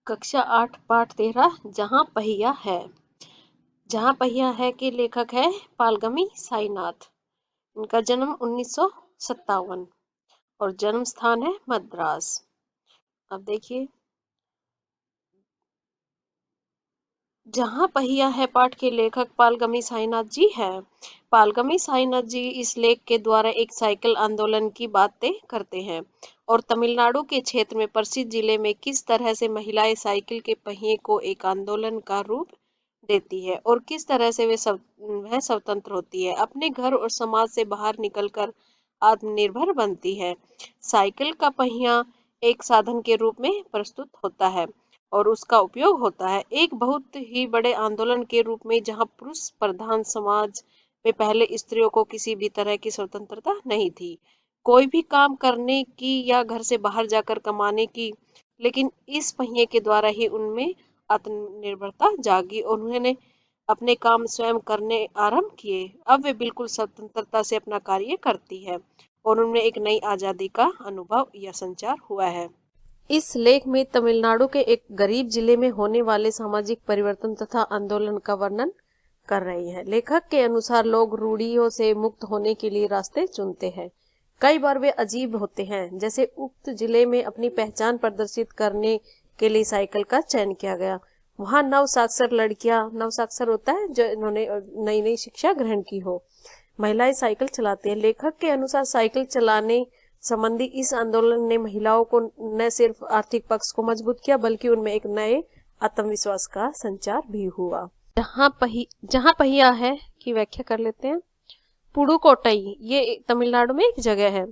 कक्षा 8 पाठ 13 जहाँ पहिया है। जहाँ पहिया है के लेखक है पालगमी साईनाथ। इनका जन्म 1957 और जन्म स्थान है मद्रास। अब देखिए, जहाँ पहिया है पाठ के लेखक पालगमी साईनाथ जी हैं। पालगमी साईनाथ जी इस लेख के द्वारा एक साइकिल आंदोलन की बातें करते हैं और तमिलनाडु के क्षेत्र में प्रसिद्ध जिले में किस तरह से महिलाएं साइकिल के पहिए को एक आंदोलन का रूप देती है और किस तरह से वह स्वतंत्र होती है, अपने घर और समाज से बाहर निकलकर आत्मनिर्भर बनती है। साइकिल का पहिया एक साधन के रूप में प्रस्तुत होता है और उसका उपयोग होता है एक बहुत ही बड़े आंदोलन के रूप में, जहां पुरुष प्रधान समाज में पहले स्त्रियों को किसी भी तरह की स्वतंत्रता नहीं थी, कोई भी काम करने की या घर से बाहर जाकर कमाने की। लेकिन इस पहिए के द्वारा ही उनमें आत्मनिर्भरता जागी और उन्होंने अपने काम स्वयं करने आरंभ किए। अब वे बिल्कुल स्वतंत्रता से अपना कार्य करती है और उनमें एक नई आजादी का अनुभव या संचार हुआ है। इस लेख में तमिलनाडु के एक गरीब जिले में होने वाले सामाजिक परिवर्तन तथा आंदोलन का वर्णन कर रही है। लेखक के अनुसार लोग रूढ़ियों से मुक्त होने के लिए रास्ते चुनते हैं। कई बार वे अजीब होते हैं, जैसे उक्त जिले में अपनी पहचान प्रदर्शित करने के लिए साइकिल का चयन किया गया। वहां नवसाक्षर लड़कियां, नवसाक्षर होता है जो इन्होंने नई नई शिक्षा ग्रहण की हो, महिलाएं साइकिल चलाती हैं। लेखक के अनुसार साइकिल चलाने संबंधी इस आंदोलन ने महिलाओं को न सिर्फ आर्थिक पक्ष को मजबूत किया, बल्कि उनमें एक नए आत्मविश्वास का संचार भी हुआ। जहाँ पहिया है की व्याख्या कर लेते हैं। पुडुकोट्टई ये तमिलनाडु में एक जगह है।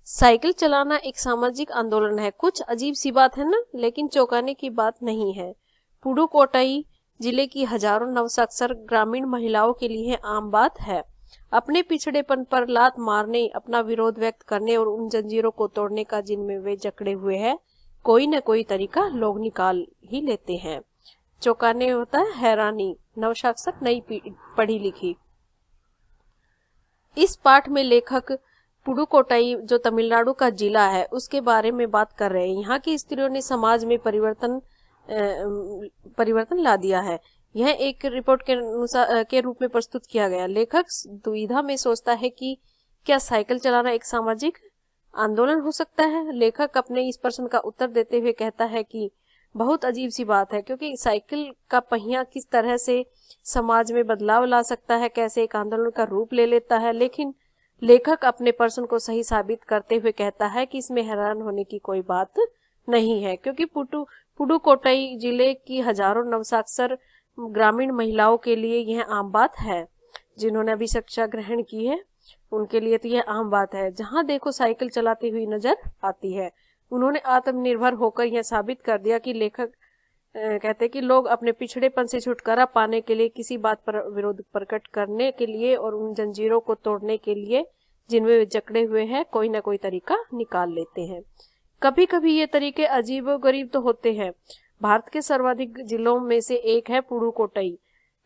साइकिल चलाना एक सामाजिक आंदोलन है। कुछ अजीब सी बात है ना, लेकिन चौंकाने की बात नहीं है। पुडुकोट्टई जिले की हजारों नवसाक्षर ग्रामीण महिलाओं के लिए आम बात है। अपने पिछड़ेपन पर लात मारने, अपना विरोध व्यक्त करने और उन जंजीरों को तोड़ने का जिनमें वे जकड़े हुए हैं, कोई न कोई तरीका लोग निकाल ही लेते हैं। चौंकाने होता है हैरानी, नवसाक्षर नई पढ़ी लिखी। इस पाठ में लेखक पुडुकोट्टई जो तमिलनाडु का जिला है उसके बारे में बात कर रहे हैं। यहाँ की स्त्रियों ने समाज में परिवर्तन ला दिया है। यह एक रिपोर्ट के अनुसार के रूप में प्रस्तुत किया गया। लेखक दुविधा में सोचता है कि क्या साइकिल चलाना एक सामाजिक आंदोलन हो सकता है। लेखक अपने इस प्रश्न का उत्तर देते हुए कहता है कि बहुत अजीब सी बात है, क्योंकि साइकिल का पहिया किस तरह से समाज में बदलाव ला सकता है, कैसे एक आंदोलन का रूप ले लेता है। लेकिन लेखक अपने प्रश्न को सही साबित करते हुए कहता है कि इसमें हैरान होने की कोई बात नहीं है, क्योंकि पुडुकोट्टई जिले की हजारों नवसाक्षर ग्रामीण महिलाओं के लिए यह आम बात है। जिन्होंने अभी शिक्षा ग्रहण की है उनके लिए तो यह आम बात है। जहां देखो साइकिल चलाती हुई नजर आती है। उन्होंने आत्मनिर्भर होकर यह साबित कर दिया कि लेखक कहते कि लोग अपने पिछड़ेपन से छुटकारा पाने के लिए, किसी बात पर विरोध प्रकट करने के लिए और उन जंजीरों को तोड़ने के लिए जिनमें वे जकड़े हुए हैं, कोई ना कोई तरीका निकाल लेते हैं। कभी कभी ये तरीके अजीब और गरीब तो होते हैं। भारत के सर्वाधिक जिलों में से एक है पुडुकोट्टई।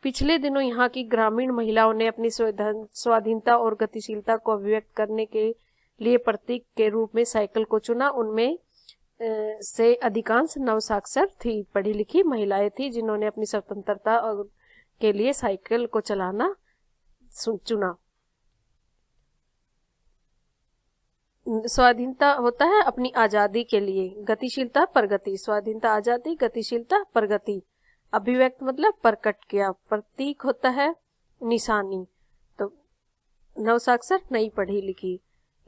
पिछले दिनों यहाँ की ग्रामीण महिलाओं ने अपनी स्वाधीनता और गतिशीलता को अभिव्यक्त करने के लिए प्रतीक के रूप में साइकिल को चुना। उनमें से अधिकांश नवसाक्षर थी, पढ़ी लिखी महिलाएं थी, जिन्होंने अपनी स्वतंत्रता के लिए साइकिल को चलाना चुना। स्वाधीनता होता है अपनी आजादी के लिए, गतिशीलता प्रगति, स्वाधीनता आजादी, गतिशीलता प्रगति। अभिव्यक्त मतलब प्रकट किया, प्रतीक होता है निशानी। तो नवसाक्षर नई पढ़ी लिखी।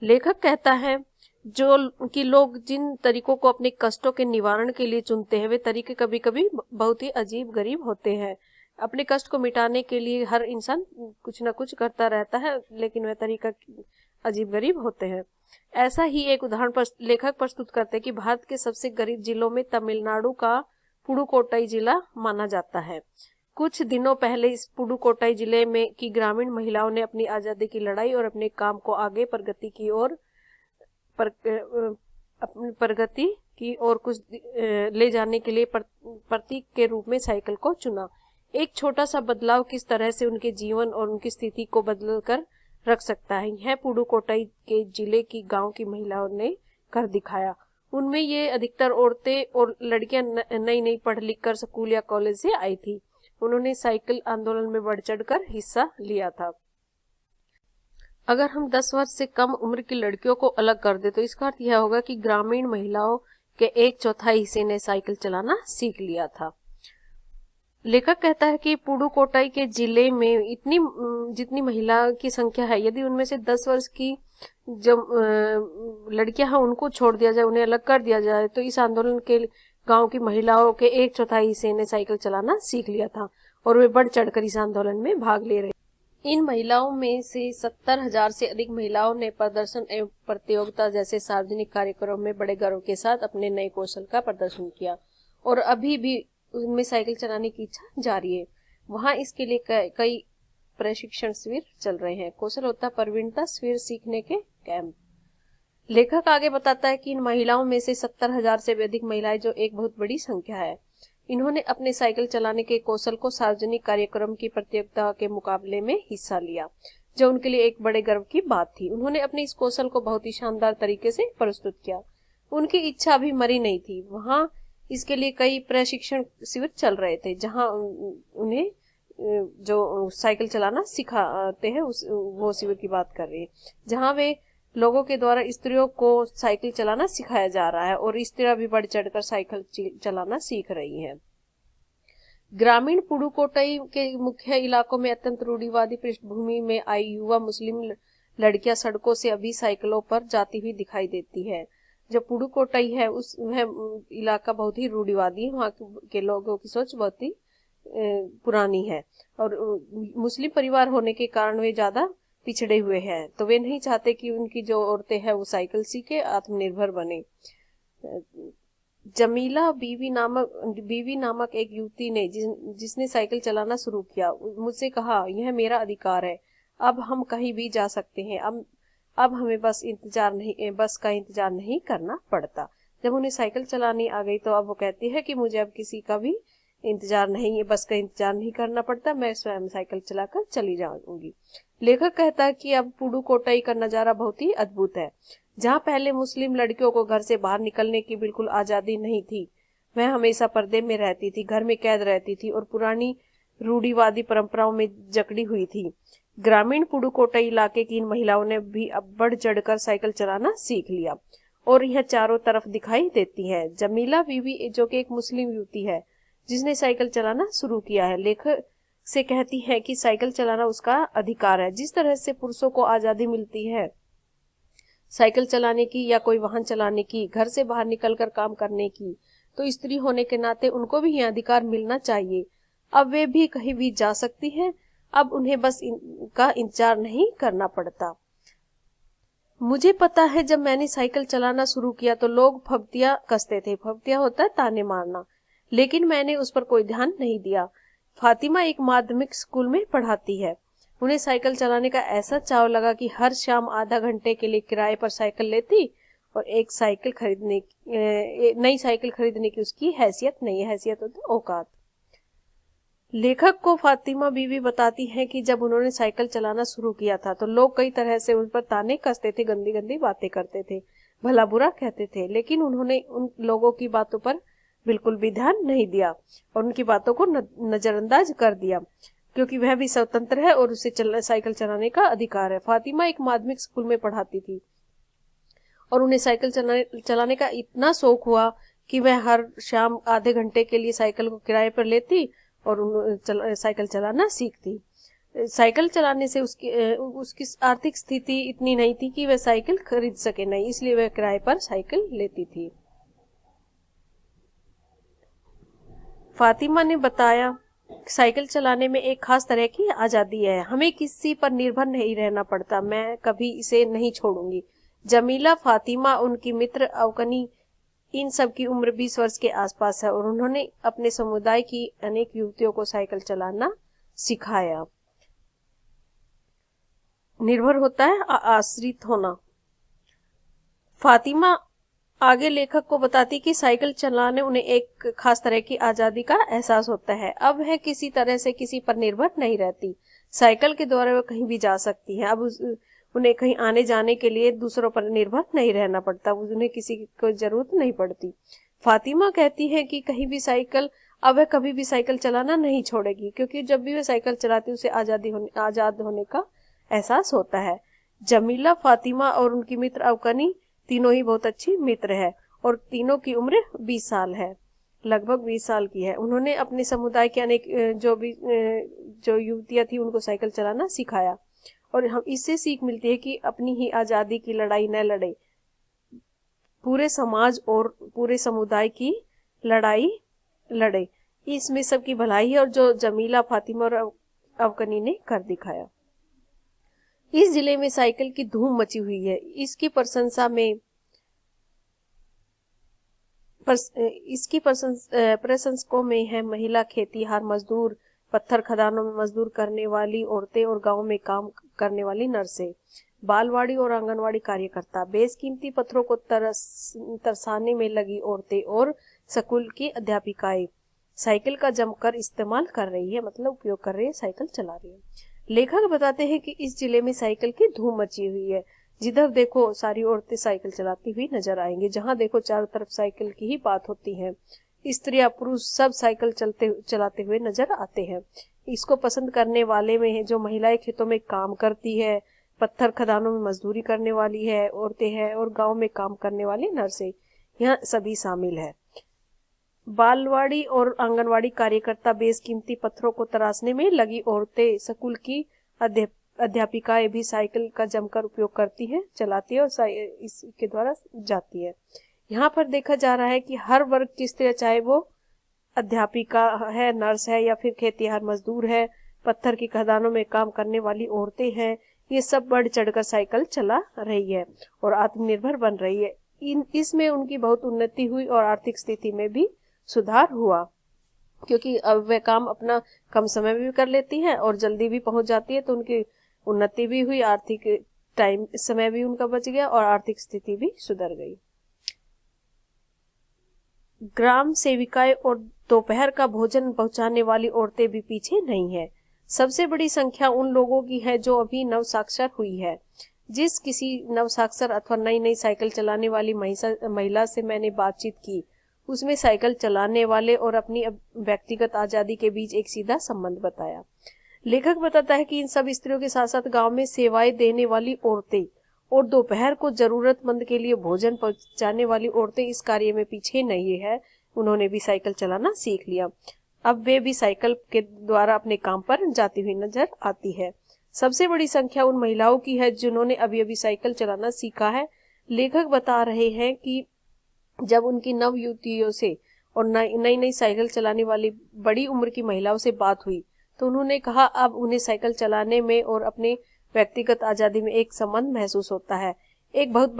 लेखक कहता है जो कि लोग जिन तरीकों को अपने कष्टों के निवारण के लिए चुनते हैं, वे तरीके कभी कभी बहुत ही अजीब गरीब होते हैं। अपने कष्ट को मिटाने के लिए हर इंसान कुछ न कुछ करता रहता है, लेकिन वह तरीका अजीब गरीब होते हैं। ऐसा ही एक उदाहरण पर लेखक प्रस्तुत करते हैं कि भारत के सबसे गरीब जिलों में तमिलनाडु का पुडुकोट्टई जिला माना जाता है। कुछ दिनों पहले इस पुडुकोट्टई जिले में की ग्रामीण महिलाओं ने अपनी आजादी की लड़ाई और अपने काम को आगे प्रगति की ओर कुछ ले जाने के लिए प्रतीक के रूप में साइकिल को चुना। एक छोटा सा बदलाव किस तरह से उनके जीवन और उनकी स्थिति को बदल कर रख सकता है, यह पुडुकोट्टई के जिले की गांव की महिलाओं ने कर दिखाया। उनमें ये अधिकतर औरतें और लड़कियां नई नई पढ़ लिख कर स्कूल या कॉलेज से आई थी। उन्होंने साइकिल आंदोलन में बढ़ चढ़कर हिस्सा लिया था। अगर हम 10 वर्ष से कम उम्र की लड़कियों को अलग कर दे तो इसका अर्थ यह होगा कि ग्रामीण महिलाओं के 1/4 हिस्से ने साइकिल चलाना सीख लिया था। लेखक कहता है कि पुडुकोट्टई के जिले में इतनी जितनी महिला की संख्या है, यदि उनमें से 10 वर्ष की जो लड़कियां हैं उनको छोड़ दिया जाए, उन्हें अलग कर दिया जाए, तो इस आंदोलन के गांव की महिलाओं के 1/4 हिस्से ने साइकिल चलाना सीख लिया था और वे बढ़ चढ़कर इस आंदोलन में भाग ले रहे। इन महिलाओं में से 70,000 से अधिक महिलाओं ने प्रदर्शन एवं प्रतियोगिता जैसे सार्वजनिक कार्यक्रमों में बड़े गर्व के साथ अपने नए कौशल का प्रदर्शन किया और अभी भी उनमें साइकिल चलाने की इच्छा जारी है। वहां इसके लिए कई प्रशिक्षण शिविर चल रहे हैं। कौशलता प्रवीणता शिविर सीखने के कैंप। लेखक आगे बताता है कि इन महिलाओं में से 70,000 से भी अधिक महिलाएं, जो एक बहुत बड़ी संख्या है, इन्होंने अपने साइकिल चलाने के कौशल को सार्वजनिक कार्यक्रम की प्रतियोगिता के मुकाबले में हिस्सा लिया, जो उनके लिए एक बड़े गर्व की बात थी। उन्होंने अपने इस कौशल को बहुत ही शानदार तरीके से प्रस्तुत किया। उनकी इच्छा अभी मरी नहीं थी। वहां इसके लिए कई प्रशिक्षण शिविर चल रहे थे, जहां उन्हें जो साइकिल चलाना सिखाते हैं वो शिविर की बात कर रही है, जहां वे लोगों के द्वारा स्त्रियों को साइकिल चलाना सिखाया जा रहा है और स्त्रियां भी बढ़ चढ़कर साइकिल चलाना सीख रही हैं। ग्रामीण पुडुकोट्टई के मुख्य इलाकों में अत्यंत रूढ़िवादी पृष्ठभूमि में आई युवा मुस्लिम लड़कियां सड़कों से अभी साइकिलों पर जाती हुई दिखाई देती है। जो पुडुकोट्टई है उस वह इलाका बहुत ही रूढ़िवादी है। वहाँ के लोगों की सोच बहुत ही पुरानी है और मुस्लिम परिवार होने के कारण वे ज्यादा पिछड़े हुए हैं, तो वे नहीं चाहते कि उनकी जो औरतें हैं वो साइकिल सीखे, आत्मनिर्भर बने। जमीला बीवी नामक एक युवती ने जिसने साइकिल चलाना शुरू किया, मुझसे कहा, यह मेरा अधिकार है, अब हम कहीं भी जा सकते हैं, अब हमें बस का इंतजार नहीं करना पड़ता। जब उन्हें साइकिल चलानी आ गई तो अब वो कहती है कि मुझे अब किसी का भी इंतजार नहीं है, बस का इंतजार नहीं करना पड़ता, मैं स्वयं साइकिल चलाकर चली जाऊंगी। लेखक कहता है कि अब पुडुकोट्टई का नजारा बहुत ही अद्भुत है। जहाँ पहले मुस्लिम लड़कियों को घर से बाहर निकलने की बिल्कुल आजादी नहीं थी, वह हमेशा पर्दे में रहती थी, घर में कैद रहती थी और पुरानी रूढ़िवादी परंपराओं में जकड़ी हुई थी। ग्रामीण पुडुकोट्टई इलाके की इन महिलाओं ने भी अब बढ़ चढ़कर साइकिल चलाना सीख लिया और यह चारों तरफ दिखाई देती है। जमीला बीवी, जो कि एक मुस्लिम युवती है जिसने साइकिल चलाना शुरू किया है, लेखक से कहती है कि साइकिल चलाना उसका अधिकार है। जिस तरह से पुरुषों को आजादी मिलती है साइकिल चलाने की या कोई वाहन चलाने की, घर से बाहर निकलकर काम करने की, तो स्त्री होने के नाते उनको भी यह अधिकार मिलना चाहिए। अब वे भी कहीं भी जा सकती हैं, अब उन्हें बस इनका इंतजार नहीं करना पड़ता। मुझे पता है, जब मैंने साइकिल चलाना शुरू किया तो लोग फब्तियां कसते थे। फब्तियां होता है ताने मारना, लेकिन मैंने उस पर कोई ध्यान नहीं दिया। फातिमा एक माध्यमिक स्कूल में पढ़ाती है। उन्हें साइकिल चलाने का ऐसा चाव लगा कि हर शाम आधा घंटे के लिए किराए पर साइकिल लेती और नई साइकिल खरीदने की उसकी हैसियत नहीं है। हैसियत होती औकात। लेखक को फातिमा बीवी बताती है कि जब उन्होंने साइकिल चलाना शुरू किया था तो लोग कई तरह से उन पर ताने कसते थे, गंदी गंदी बातें करते थे, भला बुरा कहते थे, लेकिन उन्होंने उन लोगों की बातों पर बिल्कुल भी ध्यान नहीं दिया और उनकी बातों को नजरअंदाज कर दिया, क्योंकि वह भी स्वतंत्र है और उसे साइकिल चलाने का अधिकार है। फातिमा एक माध्यमिक स्कूल में पढ़ाती थी और उन्हें साइकिल चलाने का इतना शौक हुआ कि वह हर शाम आधे घंटे के लिए साइकिल को किराए पर लेती और साइकिल चलाना सीखती। साइकिल चलाने से उसकी आर्थिक स्थिति इतनी नहीं थी कि वह साइकिल खरीद सके, नहीं, इसलिए वह किराए पर साइकिल लेती थी। फातिमा ने बताया, साइकिल चलाने में एक खास तरह की आजादी है, हमें किसी पर निर्भर नहीं रहना पड़ता, मैं कभी इसे नहीं छोड़ूंगी। जमीला, फातिमा, उनकी मित्र अवकनी, इन सब की उम्र 20 वर्ष के आसपास है और उन्होंने अपने समुदाय की अनेक युवतियों को साइकिल चलाना सिखाया। निर्भर होता है आश्रित होना। फातिमा आगे लेखक को बताती कि साइकिल चलाने उन्हें एक खास तरह की आजादी का एहसास होता है। अब वह किसी तरह से किसी पर निर्भर नहीं रहती। साइकिल के द्वारा वह कहीं भी जा सकती है। अब उन्हें कहीं आने जाने के लिए दूसरों पर निर्भर नहीं रहना पड़ता, उन्हें किसी को जरूरत नहीं पड़ती। फातिमा कहती है कि कहीं भी साइकिल अब वह कभी भी साइकिल चलाना नहीं छोड़ेगी, क्योंकि जब भी वह साइकिल चलाती है उसे आजाद होने का एहसास होता है। जमीला, फातिमा और उनकी मित्र अवकनी तीनों ही बहुत अच्छी मित्र है और तीनों की उम्र 20 साल है, लगभग 20 साल की है। उन्होंने अपने समुदाय के अनेक जो युवतियां थी उनको साइकिल चलाना सिखाया और हम इससे सीख मिलती है कि अपनी ही आजादी की लड़ाई न लड़े, पूरे समाज और पूरे समुदाय की लड़ाई लड़े। इसमें सबकी भलाई है और जो जमीला, फातिमा और अवकनी ने कर दिखाया। इस जिले में साइकिल की धूम मची हुई है। इसकी प्रशंसकों में है महिला खेतीहार मजदूर, पत्थर खदानों में मजदूर करने वाली औरतें और गांव में काम करने वाली नर्सें, बालवाड़ी और आंगनवाड़ी कार्यकर्ता, बेशकीमती पत्थरों को तरसाने में लगी औरतें और स्कूल की अध्यापिकाएं साइकिल का जमकर इस्तेमाल कर रही है, मतलब उपयोग कर रही है, साइकिल चला रही है। लेखक बताते हैं कि इस जिले में साइकिल की धूम मची हुई है। जिधर देखो सारी औरतें साइकिल चलाती हुई नजर आएंगी, जहां देखो चारों तरफ साइकिल की ही बात होती है। स्त्रियां पुरुष सब साइकिल चलाते हुए नजर आते हैं। इसको पसंद करने वाले में है जो महिलाएं खेतों में काम करती है, पत्थर खदानों में मजदूरी करने वाली है औरतें हैं और गांव में काम करने वाली नर्सें, यहाँ सभी शामिल है। बालवाड़ी और आंगनवाड़ी कार्यकर्ता, बेशकीमती पत्थरों को तराशने में लगी औरतें, स्कूल की अध्यापिकाएं भी साइकिल का जमकर उपयोग करती है, चलाती है और इसके द्वारा जाती है। यहाँ पर देखा जा रहा है कि हर वर्ग की स्त्री, चाहे वो अध्यापिका है, नर्स है या फिर खेतीहार मजदूर है, पत्थर की खदानों में काम करने वाली औरतें हैं, ये सब बढ़ चढ़कर साइकिल चला रही है और आत्मनिर्भर बन रही है। इसमें उनकी बहुत उन्नति हुई और आर्थिक स्थिति में भी सुधार हुआ, क्योंकि अब वे काम अपना कम समय में भी कर लेती हैं और जल्दी भी पहुंच जाती है, तो उनकी उन्नति भी हुई, आर्थिक समय भी उनका बच गया और आर्थिक स्थिति भी सुधर गई। ग्राम सेविकाएं और दोपहर का भोजन पहुंचाने वाली औरतें भी पीछे नहीं है। सबसे बड़ी संख्या उन लोगों की है जो अभी नवसाक्षर हुई है। जिस किसी नवसाक्षर अथवा नई साइकिल चलाने वाली महिला से मैंने बातचीत की, उसमें साइकिल चलाने वाले और अपनी व्यक्तिगत आजादी के बीच एक सीधा संबंध बताया। लेखक बताता है कि इन सब स्त्रियों के साथ साथ गांव में सेवाएं देने वाली औरतें और दोपहर को जरूरतमंद के लिए भोजन पहुंचाने वाली औरतें इस कार्य में पीछे नहीं है। उन्होंने भी साइकिल चलाना सीख लिया। अब वे भी साइकिल के द्वारा अपने काम पर जाती हुई नजर आती है। सबसे बड़ी संख्या उन महिलाओं की है जिन्होंने अभी अभी साइकिल चलाना सीखा है। लेखक बता रहे हैं कि जब उनकी नव युवतियों से और नई साइकिल चलाने वाली बड़ी उम्र की महिलाओं से बात हुई, तो उन्होंने कहा अब उन्हें साइकिल चलाने में और अपने व्यक्तिगत आजादी में एक संबंध महसूस होता है, एक बहुत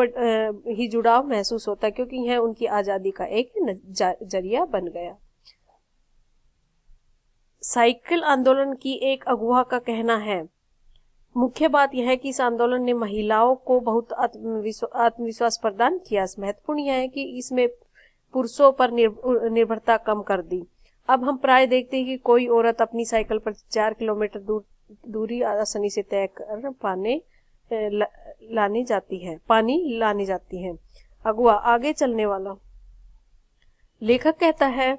ही जुड़ाव महसूस होता है, क्योंकि यह उनकी आजादी का एक जरिया बन गया। साइकिल आंदोलन की एक अगुवा का कहना है, मुख्य बात यह है कि इस आंदोलन ने महिलाओं को बहुत आत्मविश्वास प्रदान किया। महत्वपूर्ण यह है कि इसमें पुरुषों पर निर्भरता कम कर दी। अब हम प्राय देखते हैं कि कोई औरत अपनी साइकिल पर 4 किलोमीटर दूरी आसानी से तय कर पानी लाने जाती है। अगुआ, आगे चलने वाला। लेखक कहता है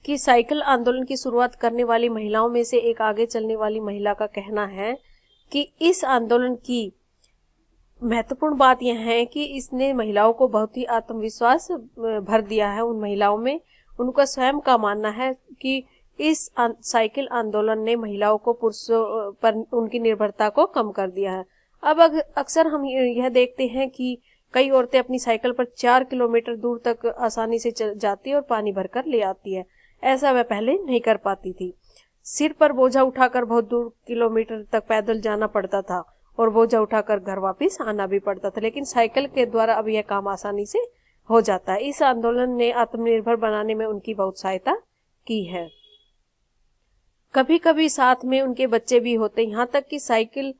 कि साइकिल आंदोलन की शुरुआत करने वाली महिलाओं में से एक आगे चलने वाली महिला का कहना है कि इस आंदोलन की महत्वपूर्ण बात यह है कि इसने महिलाओं को बहुत ही आत्मविश्वास भर दिया है उन महिलाओं में। उनका स्वयं का मानना है कि इस साइकिल आंदोलन ने महिलाओं को पुरुषों पर उनकी निर्भरता को कम कर दिया है। अब अक्सर हम यह देखते हैं कि कई औरतें अपनी साइकिल पर 4 किलोमीटर दूर तक आसानी से जाती है और पानी भरकर ले आती है। ऐसा वह पहले नहीं कर पाती थी। सिर पर बोझा उठाकर बहुत दूर किलोमीटर तक पैदल जाना पड़ता था और बोझा उठाकर घर वापस आना भी पड़ता था, लेकिन साइकिल के द्वारा अब यह काम आसानी से हो जाता है। इस आंदोलन ने आत्मनिर्भर बनाने में उनकी बहुत सहायता की है। कभी कभी साथ में उनके बच्चे भी होते, यहाँ तक कि साइकिल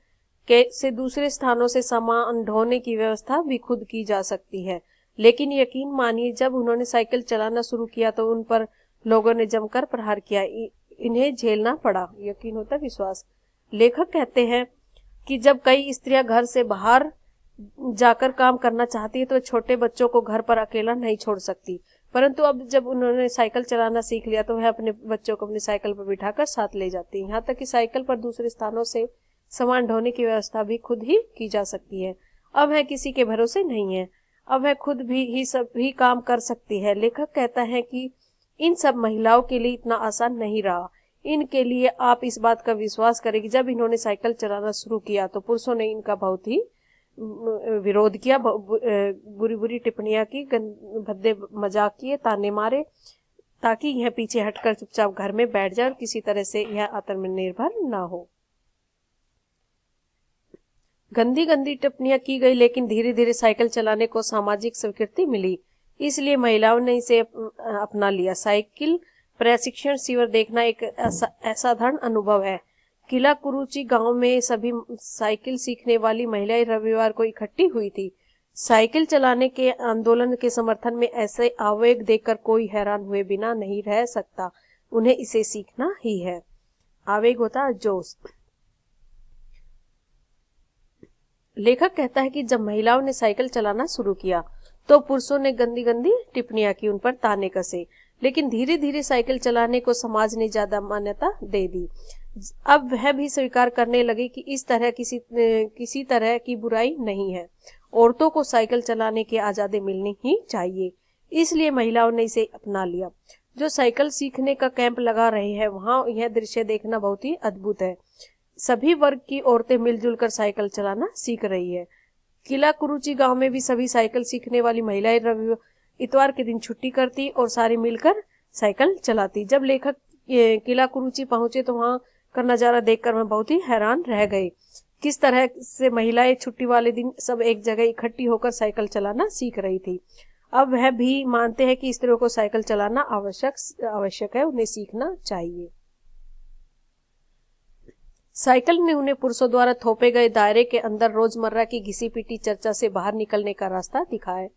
से दूसरे स्थानों से सामान ढोने की व्यवस्था भी खुद की जा सकती है। लेकिन यकीन मानिए, जब उन्होंने साइकिल चलाना शुरू किया तो उन पर लोगों ने जमकर प्रहार किया, इन्हें झेलना पड़ा। यकीन होता विश्वास। लेखक कहते हैं कि जब कई स्त्रियां घर से बाहर जाकर काम करना चाहती है तो छोटे बच्चों को घर पर अकेला नहीं छोड़ सकती, परंतु अब जब उन्होंने साइकिल चलाना सीख लिया तो वह अपने बच्चों को अपनी साइकिल पर बिठाकर साथ ले जाती है। यहाँ तक कि साइकिल पर दूसरे स्थानों से सामान ढोने की व्यवस्था भी खुद ही की जा सकती है। अब वह किसी के भरोसे नहीं है, अब वह खुद भी सब भी काम कर सकती है। लेखक कहता है कि इन सब महिलाओं के लिए इतना आसान नहीं रहा। इनके लिए आप इस बात का विश्वास करें कि जब इन्होंने साइकिल चलाना शुरू किया तो पुरुषों ने इनका बहुत ही विरोध किया, बुरी बुरी टिप्पणियां की, भद्दे मजाक किए, ताने मारे, ताकि यह पीछे हटकर चुपचाप घर में बैठ जाए और किसी तरह से यह आत्मनिर्भर ना हो। गंदी गंदी टिप्पणियां की गई, लेकिन धीरे धीरे साइकिल चलाने को सामाजिक स्वीकृति मिली, इसलिए महिलाओं ने इसे अपना लिया। साइकिल प्रशिक्षण शिविर देखना एक असाधारण अनुभव है। किला कुरुचि गांव में सभी साइकिल सीखने वाली महिलाएं रविवार को इकट्ठी हुई थी। साइकिल चलाने के आंदोलन के समर्थन में ऐसे आवेग देखकर कोई हैरान हुए बिना नहीं रह सकता। उन्हें इसे सीखना ही है। आवेग होता है जोश। लेखक कहता है कि जब महिलाओं ने साइकिल चलाना शुरू किया तो पुरुषों ने गंदी गंदी टिप्पणियां की, उन पर ताने कसे, लेकिन धीरे धीरे साइकिल चलाने को समाज ने ज्यादा मान्यता दे दी। अब वह भी स्वीकार करने लगे कि इस तरह किसी तरह की बुराई नहीं है। औरतों को साइकिल चलाने की आजादी मिलनी ही चाहिए, इसलिए महिलाओं ने इसे अपना लिया। जो साइकिल सीखने का कैंप लगा रहे हैं वहां यह दृश्य देखना बहुत ही अद्भुत है। सभी वर्ग की औरतें मिलजुल कर साइकिल चलाना सीख रही है। किला कुरुचि गांव में भी सभी साइकिल सीखने वाली महिलाएं इतवार के दिन छुट्टी करती और सारी मिलकर साइकिल चलाती। जब लेखक किला कुरुचि पहुंचे तो वहां का नजारा देखकर मैं बहुत ही हैरान रह गई। किस तरह से महिलाएं छुट्टी वाले दिन सब एक जगह इकट्ठी होकर साइकिल चलाना सीख रही थी। अब वह भी मानते हैं कि स्त्रियों को साइकिल चलाना आवश्यक है, उन्हें सीखना चाहिए। साइकिल ने उन्हें पुरुषों द्वारा थोपे गए दायरे के अंदर रोजमर्रा की घिसी पीटी चर्चा से बाहर निकलने का रास्ता दिखाया।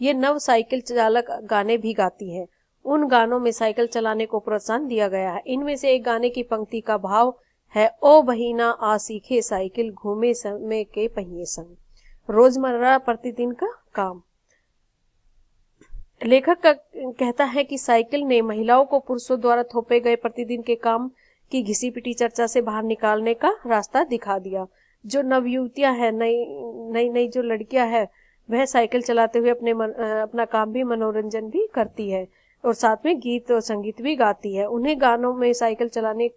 ये नव साइकिल चालक गाने भी गाती है। उन गानों में साइकिल चलाने को प्रोत्साहन दिया गया है। इनमें से एक गाने की पंक्ति का भाव है, ओ बहिना आ सीखे साइकिल, घूमे समय के पहिए संग। रोजमर्रा प्रतिदिन का काम। लेखक कहता है कि साइकिल ने महिलाओं को पुरुषों द्वारा थोपे गए प्रतिदिन के काम की घिसी पिटी चर्चा से बाहर निकालने का रास्ता दिखा दिया। जो नवयुवतियां हैं, नई जो लड़कियां हैं, वह साइकिल चलाते हुए अपना काम भी, मनोरंजन भी करती है और साथ में गीत और संगीत भी गाती है। उन्हें गानों में साइकिल चलाने,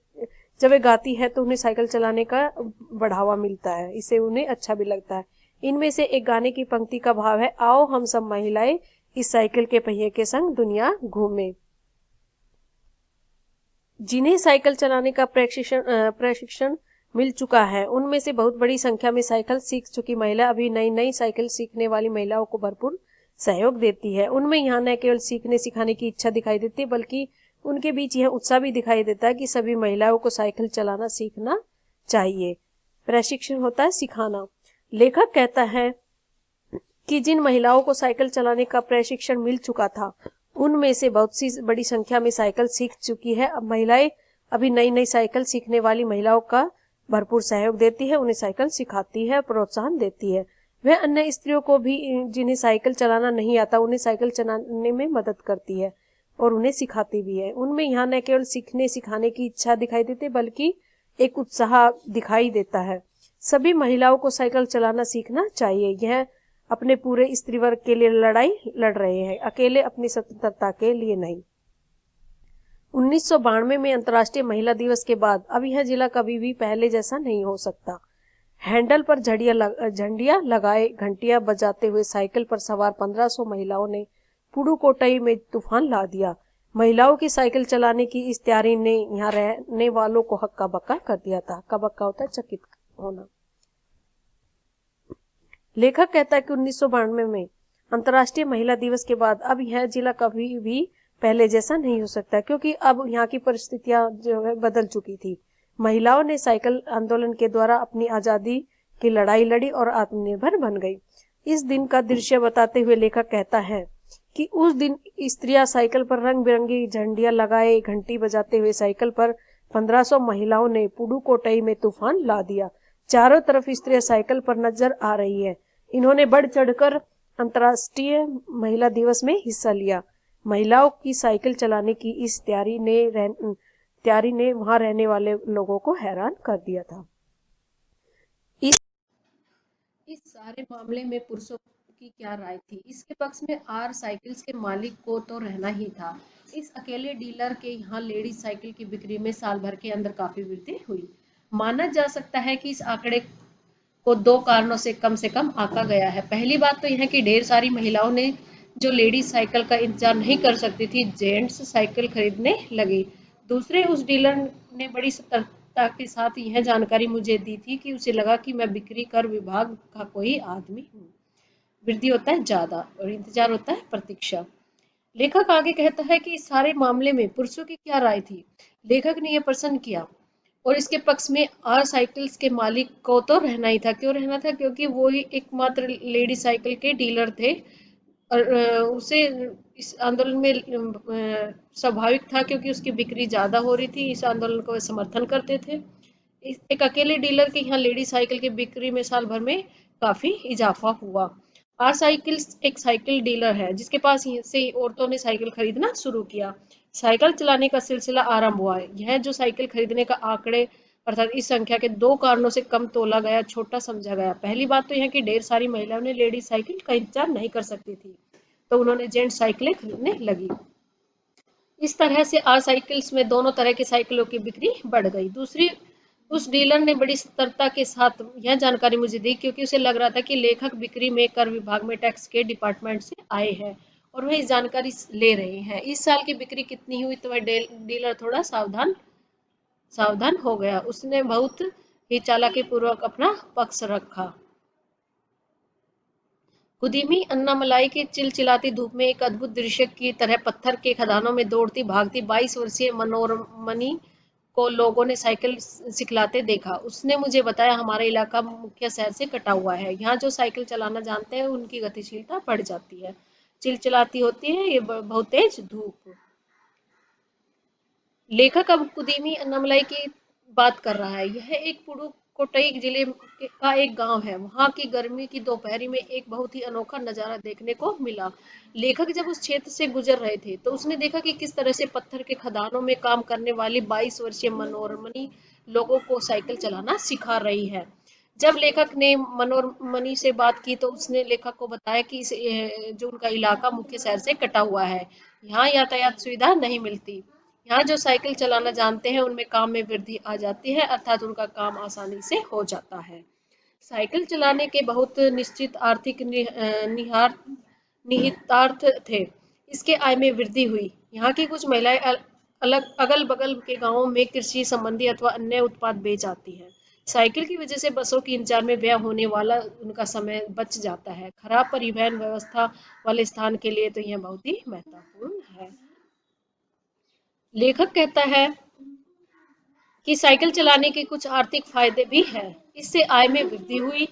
जब वे गाती है तो उन्हें साइकिल चलाने का बढ़ावा मिलता है, इससे उन्हें अच्छा भी लगता है। इनमें से एक गाने की पंक्ति का भाव है, आओ हम सब महिलाएं इस साइकिल के पहिए के संग दुनिया घूमे। जिन्हें साइकिल चलाने का प्रशिक्षण मिल चुका है उनमें से बहुत बड़ी संख्या में साइकिल सीख चुकी महिला अभी नई साइकिल सीखने वाली महिलाओं को भरपूर सहयोग देती है। उनमें यहाँ न केवल सीखने सिखाने की इच्छा दिखाई देती है, बल्कि उनके बीच यह उत्साह भी दिखाई देता है कि सभी महिलाओं को साइकिल चलाना सीखना चाहिए। प्रशिक्षण होता है सिखाना। लेखक कहता है कि जिन महिलाओं को साइकिल चलाने का प्रशिक्षण मिल चुका था उनमें से बहुत सी बड़ी संख्या में साइकिल सीख चुकी है। अब महिलाएं अभी नई साइकिल सीखने वाली महिलाओं का भरपूर सहयोग देती है, उन्हें साइकिल सिखाती है, प्रोत्साहन देती है। वह अन्य स्त्रियों को भी जिन्हें साइकिल चलाना नहीं आता उन्हें साइकिल चलाने में मदद करती है और उन्हें सिखाती भी है। उनमें यहाँ न केवल सीखने सिखाने की इच्छा दिखाई देती है, बल्कि एक उत्साह दिखाई देता है। सभी महिलाओं को साइकिल चलाना सीखना चाहिए। यह अपने पूरे स्त्री वर्ग के लिए लड़ाई लड़ रहे हैं, अकेले अपनी स्वतंत्रता के लिए नहीं। 1992 में अंतर्राष्ट्रीय महिला दिवस के बाद अब यह जिला कभी भी पहले जैसा नहीं हो सकता। हैंडल पर झंडियां लगाए, घंटियां बजाते हुए साइकिल पर सवार 1500 महिलाओं ने पुडुकोट्टई में तूफान ला दिया। महिलाओं की साइकिल चलाने की इस तैयारी ने यहाँ रहने वालों को हक्का बक्का कर दिया था। हक्का बक्का होता है चकित होना। लेखक कहता है कि 1992 में अंतर्राष्ट्रीय महिला दिवस के बाद अब यह जिला कभी भी पहले जैसा नहीं हो सकता, क्योंकि अब यहाँ की परिस्थितियां जो है बदल चुकी थी। महिलाओं ने साइकिल आंदोलन के द्वारा अपनी आजादी की लड़ाई लड़ी और आत्मनिर्भर बन गई। इस दिन का दृश्य बताते हुए लेखक कहता है कि उस दिन स्त्रियां साइकिल पर रंग बिरंगी झंडियां लगाए, घंटी बजाते हुए साइकिल पर 1500 महिलाओं ने पुडुकोट्टई में तूफान ला दिया। चारों तरफ स्त्रियां साइकिल पर नजर आ रही है। इन्होंने बढ़ चढ़कर अंतर्राष्ट्रीय महिला दिवस में हिस्सा लिया। महिलाओं की साइकिल चलाने की इस तैयारी ने वहां रहने वाले लोगों को हैरान कर दिया था। इस सारे मामले में पुरुषों की क्या राय थी? इसके पक्ष में आर साइकिल्स के मालिक को तो रहना ही था। इस अकेले डीलर के यहाँ लेडीज साइकिल की बिक्री में साल भर के अंदर काफी वृद्धि हुई। माना जा सकता है कि इस आंकड़े को दो कारणों से कम आंका गया है। पहली बात तो यह है कि ढेर सारी महिलाओं ने जो लेडीज साइकिल का इंतजार नहीं कर सकती थी, जेंट्स साइकिल खरीदने लगी। दूसरे, उस डीलर ने बड़ी सतर्कता के साथ यह जानकारी मुझे दी थी कि उसे लगा कि मैं बिक्री कर विभाग का कोई आदमी हूँ। वृद्धि होता है ज्यादा और इंतजार होता है प्रतीक्षा। लेखक आगे कहता है कि इस सारे मामले में पुरुषों की क्या राय थी। लेखक ने यह प्रश्न किया और इसके पक्ष में आर साइकिल्स के मालिक को तो रहना ही था। क्यों रहना था? क्योंकि वो ही एकमात्र लेडी साइकिल के डीलर थे और उसे इस आंदोलन में स्वाभाविक था, क्योंकि उसकी बिक्री ज्यादा हो रही थी। इस आंदोलन को वे समर्थन करते थे। एक अकेले डीलर के यहाँ लेडी साइकिल की बिक्री में साल भर में काफी इजाफा हुआ। आर साइकिल्स एक साइकिल डीलर है जिसके पास से औरतों ने साइकिल खरीदना शुरू किया। साइकिल चलाने का सिलसिला आरंभ हुआ। यह जो साइकिल खरीदने का आंकड़े अर्थात इस संख्या के दो कारणों से कम तोला गया, छोटा समझा गया। पहली बात तो यह कि ढेर सारी महिलाओं ने लेडीज साइकिल का इंतजार नहीं कर सकती थी, तो उन्होंने जेंट्स साइकिलें खरीदने लगी। इस तरह से आर साइकिल्स में दोनों तरह की साइकिलों की बिक्री बढ़ गई। दूसरी, उस डीलर ने बड़ी सतर्कता के साथ यह जानकारी मुझे दी, क्योंकि उसे लग रहा था कि लेखक बिक्री में कर विभाग में टैक्स के डिपार्टमेंट से आए हैं और वह इस जानकारी ले रहे हैं। इस साल की बिक्री कितनी हुई तो वह डीलर थोड़ा सावधान हो गया। उसने बहुत ही चालाकी पूर्वक अपना पक्ष रखा। कुदीमी अन्नामलाई की चिलचिलाती धूप में एक अद्भुत दृश्य की तरह पत्थर के खदानों में दौड़ती भागती 22 वर्षीय मनोरमनी को लोगों ने साइकिल सिखलाते देखा। उसने मुझे बताया, हमारा इलाका मुख्य शहर से कटा हुआ है। यहाँ जो साइकिल चलाना जानते हैं उनकी गतिशीलता बढ़ जाती है। चिलचिलाती होती है ये बहुत तेज धूप। लेखक अब कुदीमी अन्नामलाई की बात कर रहा है। यह एक पुडुकोट्टई जिले का एक गांव है। वहां की गर्मी की दोपहरी में एक बहुत ही अनोखा नजारा देखने को मिला। लेखक जब उस क्षेत्र से गुजर रहे थे तो उसने देखा कि किस तरह से पत्थर के खदानों में काम करने वाली 22 वर्षीय मनोरमनी लोगों को साइकिल चलाना सिखा रही है। जब लेखक ने मनोरमनी से बात की तो उसने लेखक को बताया कि जो उनका इलाका मुख्य शहर से कटा हुआ है, यहाँ यातायात सुविधा नहीं मिलती। यहाँ जो साइकिल चलाना जानते हैं उनमें काम में वृद्धि आ जाती है, अर्थात उनका काम आसानी से हो जाता है। साइकिल चलाने के बहुत निश्चित आर्थिक निहितार्थ थे। इसके आय में वृद्धि हुई। यहाँ की कुछ महिलाएं अलग अगल बगल के गांवों में कृषि संबंधी अथवा अन्य उत्पाद बेच आती हैं। साइकिल की वजह से बसों की इंतजार में व्यय होने वाला उनका समय बच जाता है। खराब परिवहन व्यवस्था वाले स्थान के लिए तो यह बहुत ही महत्वपूर्ण है। लेखक कहता है कि साइकिल चलाने के कुछ आर्थिक फायदे भी हैं। इससे आय में वृद्धि हुई,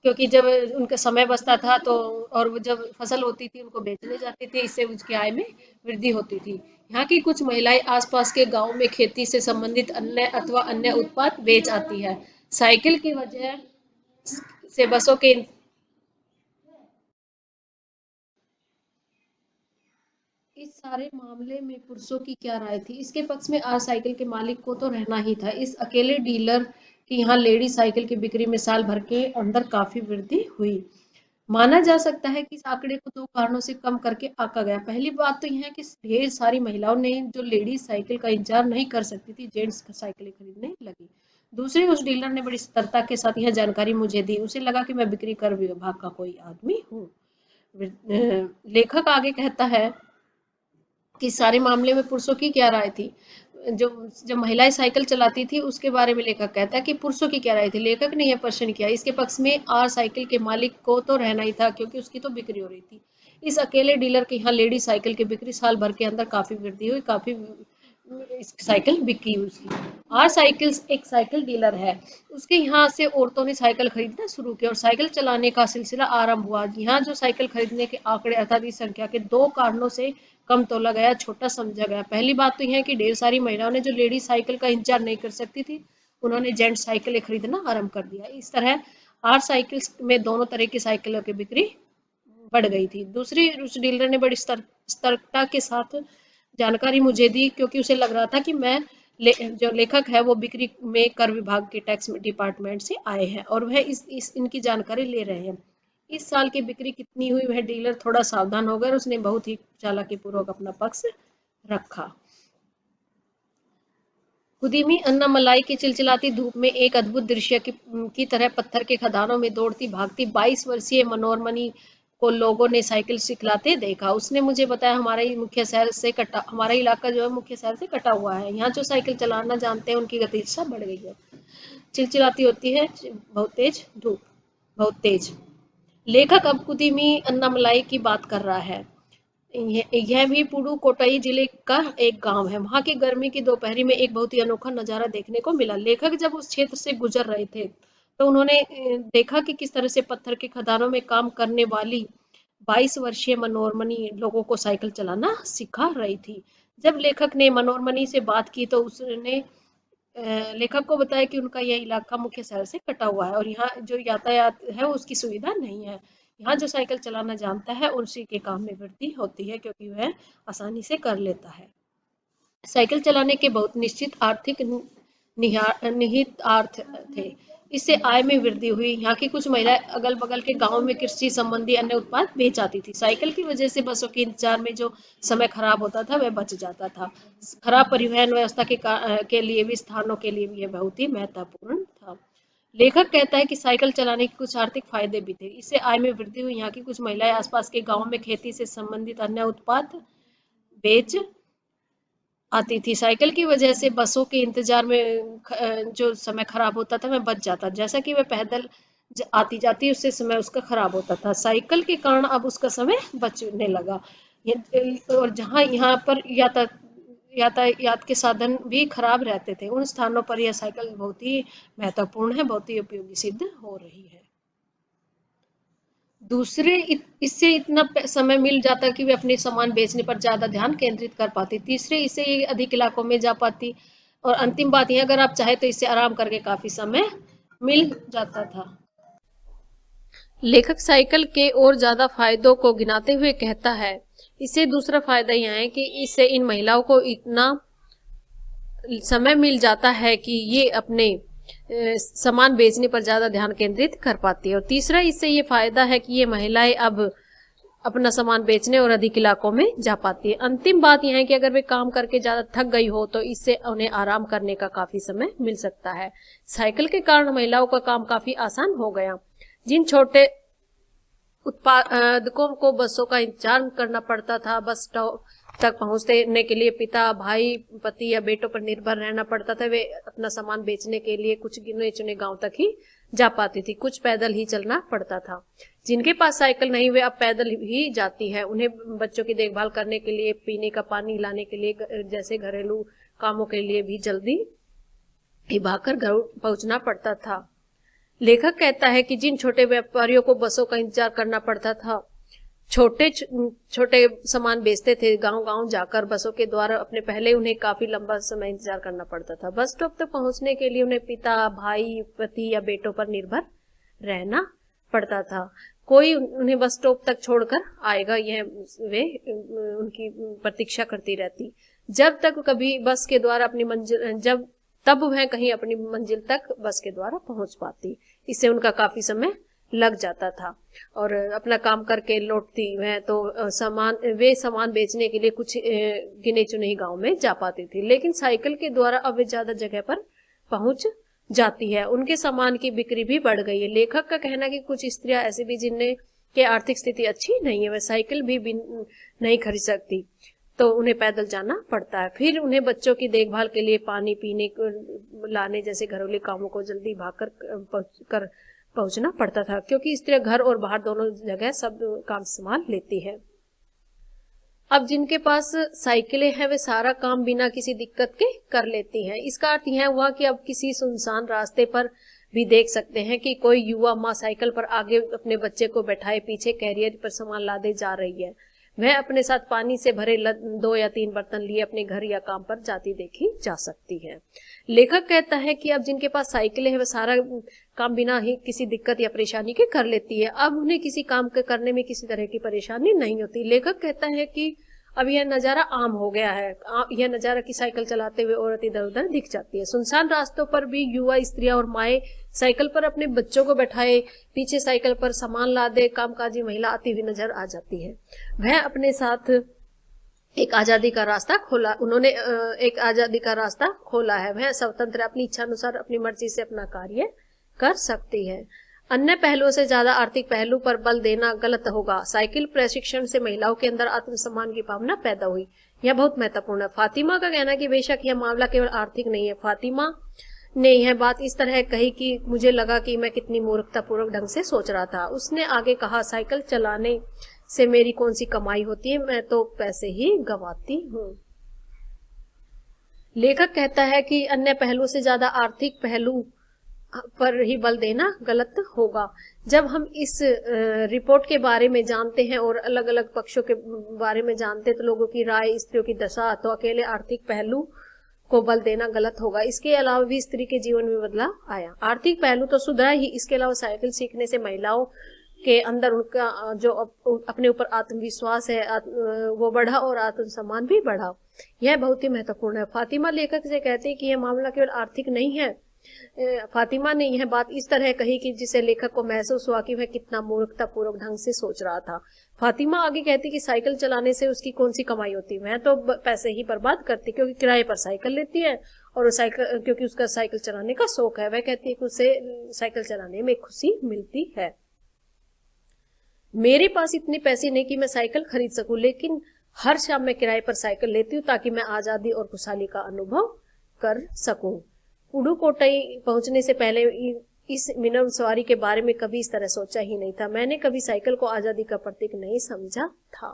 क्योंकि जब उनका समय बचता था तो और वो जब फसल होती थी उनको बेचने जाते थे, इससे उसकी आय में वृद्धि होती थी। यहाँ की कुछ महिलाएं आसपास के गांव में खेती से संबंधित अन्य अथवा अन्य उत्पाद बेच आती है। साइकिल की वजह से बसों के इस सारे मामले में पुरुषों की क्या राय थी? इसके पक्ष में आर साइकिल के मालिक को तो रहना ही था। इस अकेले डीलर की यहाँ लेडी साइकिल की बिक्री में साल भर के अंदर काफी वृद्धि हुई। माना जा सकता है कि इस आंकड़े को दो कारणों से कम करके आंका गया। पहली बात तो यह है कि ढेर सारी महिलाओं ने जो लेडीज साइकिल का इंतजार नहीं कर सकती थी, जेंट्स साइकिलें खरीदने लगी। दूसरी, उस डीलर ने बड़ी सतर्कता के साथ यह जानकारी मुझे दी। उसे लगा कि मैं बिक्री कर विभाग का कोई आदमी हूँ। लेखक आगे कहता है कि सारे मामले में पुरुषों की क्या राय थी। जो जब महिलाएं साइकिल चलाती थी उसके बारे में लेखक कहता है कि पुरुषों की क्या राय थी। लेखक ने यह प्रश्न किया। इसके पक्ष में आर साइकिल के मालिक को तो रहना ही था, क्योंकि उसकी तो बिक्री हो रही थी। इस अकेले डीलर के यहाँ लेडी साइकिल की बिक्री साल भर के अंदर काफी वृद्धि हुई, काफी साइकिल बिकी उसकी। आर साइकिल्स एक साइकिल डीलर है। उसके यहाँ से औरतों ने साइकिल खरीदना शुरू किया और साइकिल चलाने का सिलसिला आरंभ हुआ। यहाँ जो साइकिल खरीदने के आंकड़े अर्थात इस संख्या के दो कारणों से कम तोला गया, छोटा समझा गया। पहली बात तो यह है कि ढेर सारी महिलाओं ने जो लेडी साइकिल का इंतजार नहीं कर सकती थी, उन्होंने जेंट साइकिलें खरीदना आरंभ कर दिया। इस तरह आर साइकिल्स में दोनों तरह की साइकिलों की बिक्री बढ़ गई थी। दूसरी उस डीलर ने बड़ी सतर्कता के साथ जानकारी मुझे दी, क्योंकि उसे लग रहा था कि मैं जो लेखक है वो बिक्री में कर विभाग के टैक्स डिपार्टमेंट से आए हैं और वह इस इनकी जानकारी ले रहे हैं। इस साल की बिक्री कितनी हुई वह डीलर थोड़ा सावधान हो गया और उसने बहुत ही चालाकी पूर्वक अपना पक्ष रखा। खुदीमी अन्नामलाई की चिलचिलाती धूप में एक अद्भुत दृश्य की तरह पत्थर के खदानों में दौड़ती भागती 22 वर्षीय मनोरमणि को लोगों ने साइकिल सिखलाते देखा। उसने मुझे बताया, हमारा इलाका जो है मुख्य शहर से कटा हुआ है। यहाँ जो साइकिल चलाना जानते हैं उनकी गतिशीलता बढ़ गई है। चिलचिलाती होती है बहुत तेज धूप, बहुत तेज। लेखक अब कुदीमी अन्नामलाई की बात कर रहा है। यह भी पुडुकोट्टई जिले का एक गांव है। वहां की गर्मी की दोपहरी में एक बहुत ही अनोखा नजारा देखने को मिला। लेखक जब उस क्षेत्र से गुजर रहे थे तो उन्होंने देखा कि किस तरह से पत्थर के खदानों में काम करने वाली 22 वर्षीय मनोरमणि लोगों को साइकिल चलाना सिखा रही थी। जब लेखक ने मनोरमणि से बात की तो उसने लेखक को बताया कि उनका यह इलाका मुख्य शहर से कटा हुआ है और यहाँ जो यातायात है उसकी सुविधा नहीं है। यहाँ जो साइकिल चलाना जानता है उसी के काम में वृद्धि होती है, क्योंकि वह आसानी से कर लेता है। साइकिल चलाने के बहुत निश्चित आर्थिक निहितार्थ थे। इससे आय में वृद्धि हुई। यहाँ की कुछ महिलाएं अगल बगल के गांवों में कृषि संबंधी अन्य उत्पाद बेच आती थी। साइकिल की वजह से बसों के इंतजार में जो समय खराब होता था वह बच जाता था। खराब परिवहन व्यवस्था के लिए भी, स्थानों के लिए भी यह बहुत ही महत्वपूर्ण था। लेखक कहता है कि साइकिल चलाने के कुछ आर्थिक फायदे भी थे। इससे आय में वृद्धि हुई। यहाँ की कुछ महिलाएं आसपास के गांवों में खेती से संबंधित अन्य उत्पाद बेच आती थी। साइकिल की वजह से बसों के इंतजार में जो समय खराब होता था वह बच जाता। जैसा कि वह पैदल आती जाती उससे समय उसका खराब होता था। साइकिल के कारण अब उसका समय बचने लगा। और जहाँ यहाँ पर यातायात के साधन भी खराब रहते थे, उन स्थानों पर यह साइकिल बहुत ही महत्वपूर्ण है, बहुत ही उपयोगी सिद्ध हो रही है। दूसरे इससे इतना समय मिल जाता कि वे अपने सामान बेचने पर ज़्यादा ध्यान केंद्रित कर पाती। तीसरे, इससे ये अधिक इलाकों में जा पाती। और अंतिम बात यह, अगर आप चाहे तो इससे आराम करके काफ़ी समय मिल जाता था। लेखक साइकिल के और ज़्यादा फायदों को गिनाते हुए कहता है, इससे दूसरा फायदा यह है कि इससे इन महिलाओं को इतना समय मिल जाता है कि ये अपने सामान बेचने पर ज्यादा ध्यान केंद्रित कर पाती है। और तीसरा, इससे ये फायदा है कि ये महिलाएं अब अपना सामान बेचने और अधिक इलाकों में जा पाती है। अंतिम बात यह है कि अगर वे काम करके ज्यादा थक गई हो तो इससे उन्हें आराम करने का काफी समय मिल सकता है। साइकिल के कारण महिलाओं का काम काफी आसान हो गया। जिन छोटे उत्पादकों को बसों का इंतजार करना पड़ता था, बस स्टॉप तक पहुंचने के लिए पिता, भाई, पति या बेटों पर निर्भर रहना पड़ता था। वे अपना सामान बेचने के लिए कुछ गिने चुने गांव तक ही जा पाती थी, कुछ पैदल ही चलना पड़ता था। जिनके पास साइकिल नहीं वे अब पैदल ही जाती है। उन्हें बच्चों की देखभाल करने के लिए, पीने का पानी लाने के लिए, जैसे घरेलू कामों के लिए भी जल्दी ही भागकर घर पहुंचना पड़ता था। लेखक कहता है कि जिन छोटे व्यापारियों को बसों का इंतजार करना पड़ता था, छोटे छोटे सामान बेचते थे, गांव गांव जाकर बसों के द्वारा अपने, पहले उन्हें काफी लंबा समय इंतजार करना पड़ता था। बस स्टॉप तक पहुंचने के लिए उन्हें पिता, भाई, पति या बेटों पर निर्भर रहना पड़ता था। कोई उन्हें बस स्टॉप तक छोड़कर आएगा, यह वे उनकी प्रतीक्षा करती रहती। जब तक कभी बस के द्वारा अपनी मंजिल तब वह कहीं अपनी मंजिल तक बस के द्वारा पहुंच पाती। इससे उनका काफी समय लग जाता था और अपना काम करके लौटती वह तो सामान बेचने के लिए कुछ गिने चुने ही गांव में जा पाती थी। लेकिन साइकिल के द्वारा अब वे ज्यादा जगह पर पहुंच जाती है। उनके सामान की बिक्री भी बढ़ गई है। लेखक का कहना है कि कुछ स्त्रियां ऐसी भी जिनने के आर्थिक स्थिति अच्छी नहीं है, वह साइकिल भी नहीं खरीद सकती, तो उन्हें पैदल जाना पड़ता है। फिर उन्हें बच्चों की देखभाल के लिए पानी पीने लाने जैसे घरेलू कामों को जल्दी भागकर पहुंचना पड़ता था, क्योंकि स्त्रियां घर और बाहर दोनों जगह सब काम संभाल लेती है। अब जिनके पास साइकिलें हैं वे सारा काम बिना किसी दिक्कत के कर लेती हैं। इसका अर्थ यह हुआ कि अब किसी सुनसान रास्ते पर भी देख सकते हैं कि कोई युवा माँ साइकिल पर आगे अपने बच्चे को बैठाए पीछे कैरियर पर सामान लादे जा रही है। वह अपने साथ पानी से भरे 2 या 3 बर्तन लिए अपने घर या काम पर जाती देखी जा सकती है। लेखक कहता है कि अब जिनके पास साइकिलें हैं वह सारा काम बिना ही किसी दिक्कत या परेशानी के कर लेती है। अब उन्हें किसी काम के करने में किसी तरह की परेशानी नहीं होती। लेखक कहता है कि अब यह नजारा आम हो गया है। यह नजारा कि साइकिल चलाते हुए औरत इधर उधर दिख जाती है। सुनसान रास्तों पर भी युवा स्त्रियां और माएं साइकिल पर अपने बच्चों को बैठाए पीछे साइकिल पर सामान लादे कामकाजी महिला आती हुई नजर आ जाती है। वह अपने साथ एक आजादी का रास्ता खोला उन्होंने एक आजादी का रास्ता खोला है। वह स्वतंत्र अपनी इच्छा अनुसार अपनी मर्जी से अपना कार्य कर सकती है। अन्य पहलुओं से ज्यादा आर्थिक पहलू पर बल देना गलत होगा। साइकिल प्रशिक्षण से महिलाओं के अंदर आत्मसम्मान की भावना पैदा हुई। यह बहुत महत्वपूर्ण है। फातिमा का कहना है कि बेशक यह मामला केवल आर्थिक नहीं है। फातिमा ने यह बात इस तरह कही कि मुझे लगा कि मैं कितनी मूर्खतापूर्वक ढंग से सोच रहा था। उसने आगे कहा, साइकिल चलाने से मेरी कौन सी कमाई होती है, मैं तो पैसे ही गंवाती हूँ। लेखक कहता है कि अन्य पहलू से ज्यादा आर्थिक पहलू पर ही बल देना गलत होगा। जब हम इस रिपोर्ट के बारे में जानते हैं और अलग अलग पक्षों के बारे में जानते हैं तो लोगों की राय, स्त्रियों की दशा, तो अकेले आर्थिक पहलू को बल देना गलत होगा। इसके अलावा भी स्त्री के जीवन में बदलाव आया। आर्थिक पहलू तो सुधरा ही, इसके अलावा साइकिल सीखने से महिलाओं के अंदर उनका जो अपने ऊपर आत्मविश्वास है वो बढ़ा और आत्मसम्मान भी बढ़ा। यह बहुत ही महत्वपूर्ण है। फातिमा लेखक से कहती है कि यह मामला केवल आर्थिक नहीं है। फातिमा ने यह बात इस तरह कही कि जिसे लेखक को महसूस हुआ कि वह कितना मूर्खतापूर्वक ढंग से सोच रहा था। फातिमा आगे कहती कि साइकिल चलाने से उसकी कौन सी कमाई होती, वह तो पैसे ही बर्बाद करती क्योंकि किराए पर साइकिल लेती है और साइकिल क्योंकि उसका साइकिल चलाने का शौक है। वह कहती है कि उसे साइकिल चलाने में खुशी मिलती है। मेरे पास इतने पैसे नहीं कि मैं साइकिल खरीद सकूं, लेकिन हर शाम मैं किराए पर साइकिल लेती हूँ ताकि मैं आजादी और खुशहाली का अनुभव कर सकूं। पुडुकोट्टई पहुंचने से पहले इस मिनम सवारी के बारे में कभी इस तरह सोचा ही नहीं था। मैंने कभी साइकिल को आजादी का प्रतीक नहीं समझा था।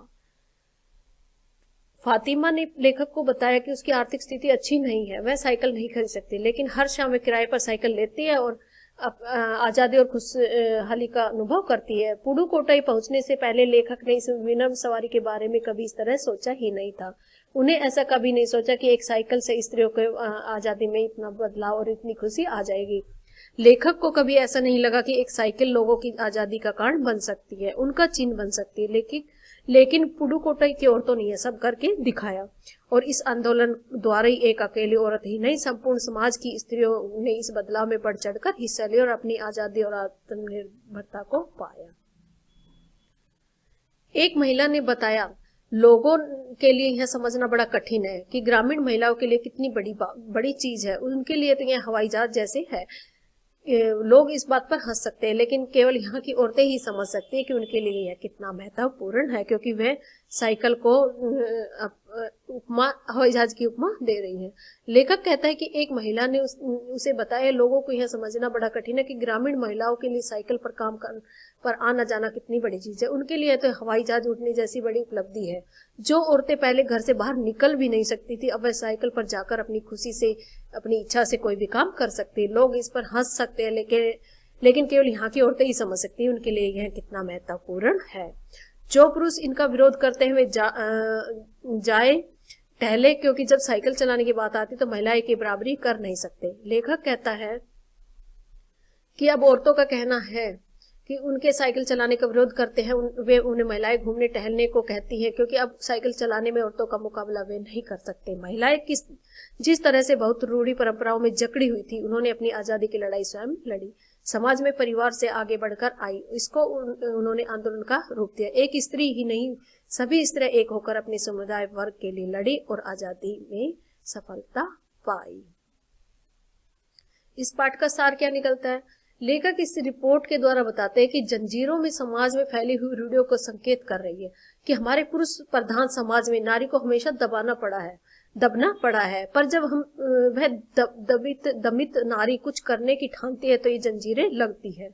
फातिमा ने लेखक को बताया कि उसकी आर्थिक स्थिति अच्छी नहीं है, वह साइकिल नहीं खरीद सकती, लेकिन हर शाम वह किराए पर साइकिल लेती है और आजादी और खुशहाली का अनुभव करती है। पुडुकोट्टई पहुंचने से पहले लेखक ने इस विनम्र सवारी के बारे में कभी इस तरह सोचा ही नहीं था। उन्हें ऐसा कभी नहीं सोचा कि एक साइकिल से स्त्रियों के आजादी में इतना बदलाव और इतनी खुशी आ जाएगी। लेखक को कभी ऐसा नहीं लगा कि एक साइकिल लोगों की आजादी का कारण बन सकती है, उनका चिन्ह बन सकती है। लेकिन पुडुकोट्टई की औरतों ने यह सब करके दिखाया और इस आंदोलन द्वारा ही एक अकेली औरत ही नहीं, संपूर्ण समाज की स्त्रियों ने इस बदलाव में बढ़ चढ़कर हिस्सा लिया और अपनी आजादी और आत्मनिर्भरता को पाया। एक महिला ने बताया, लोगों के लिए यह समझना बड़ा कठिन है कि ग्रामीण महिलाओं के लिए कितनी बड़ी चीज है। उनके लिए तो यह हवाई जहाज जैसे है। लोग इस बात पर हंस सकते हैं, लेकिन केवल यहाँ की औरतें ही समझ सकती है कि उनके लिए यह कितना महत्वपूर्ण है, क्योंकि वह साइकिल को उपमा हवाई जहाज की उपमा दे रही है। लेखक कहता है कि एक महिला ने उसे बताया, लोगों को यह समझना बड़ा कठिन है कि ग्रामीण महिलाओं के लिए साइकिल पर काम पर आना जाना कितनी बड़ी चीज है। उनके लिए तो हवाई जहाज उठने जैसी बड़ी उपलब्धि है। जो औरतें पहले घर से बाहर निकल भी नहीं सकती थी, अब वह साइकिल पर जाकर अपनी खुशी से, अपनी इच्छा से कोई भी काम कर सकती है। लोग इस पर हंस सकते हैं, लेकिन केवल यहाँ की औरतें ही समझ सकती है उनके लिए यह कितना महत्वपूर्ण है। जो पुरुष इनका विरोध करते हुए जाए टहले, क्योंकि जब साइकिल चलाने की बात आती तो महिलाएं की बराबरी कर नहीं सकते। लेखक कहता है कि अब औरतों का कहना है कि उनके साइकिल चलाने का विरोध करते हैं, वे उन्हें महिलाएं घूमने टहलने को कहती हैं, क्योंकि अब साइकिल चलाने में औरतों का मुकाबला वे नहीं कर सकते। महिलाएं जिस तरह से बहुत रूढ़ी परंपराओं में जकड़ी हुई थी, उन्होंने अपनी आजादी की लड़ाई स्वयं लड़ी, समाज में परिवार से आगे बढ़कर आई, इसको उन्होंने आंदोलन का रूप दिया। एक स्त्री ही नहीं, सभी स्त्रियां एक होकर अपने समुदाय वर्ग के लिए लड़ी और आजादी में सफलता पाई। इस पाठ का सार क्या निकलता है? लेखक इस रिपोर्ट के द्वारा बताते हैं कि जंजीरों में समाज में फैली हुई रूढ़ियों को संकेत कर रही है कि हमारे पुरुष प्रधान समाज में नारी को हमेशा दबना पड़ा है, पर जब हम वह दमित नारी कुछ करने की ठानती है तो ये जंजीरें लगती है।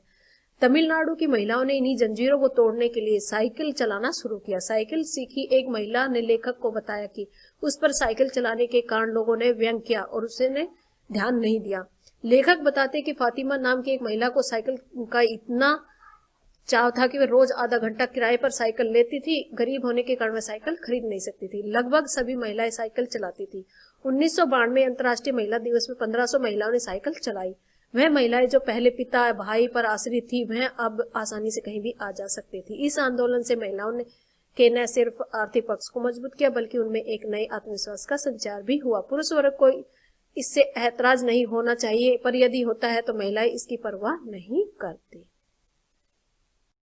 तमिलनाडु की महिलाओं ने इन्हीं जंजीरों को तोड़ने के लिए साइकिल चलाना शुरू किया। साइकिल सीखी एक महिला ने लेखक को बताया कि उस पर साइकिल चलाने के कारण लोगों ने व्यंग किया और उसने ध्यान नहीं दिया। लेखक बताते कि फातिमा नाम की एक महिला को साइकिल का इतना चाव था कि वे रोज आधा घंटा किराए पर साइकिल लेती थी। गरीब होने के कारण वे साइकिल खरीद नहीं सकती थी। लगभग सभी महिलाएं साइकिल चलाती थी। 1992 अंतर्राष्ट्रीय महिला दिवस में 1500 महिलाओं ने साइकिल चलाई। वह महिलाएं जो पहले पिता भाई पर आश्रित थी, वह अब आसानी से कहीं भी आ जा सकती थी। इस आंदोलन से महिलाओं ने के न सिर्फ आर्थिक पक्ष को मजबूत किया, बल्कि उनमें एक नए आत्मविश्वास का संचार भी हुआ। पुरुष वर्ग को इससे ऐतराज नहीं होना चाहिए, पर यदि होता है तो महिलाएं इसकी परवाह नहीं करती।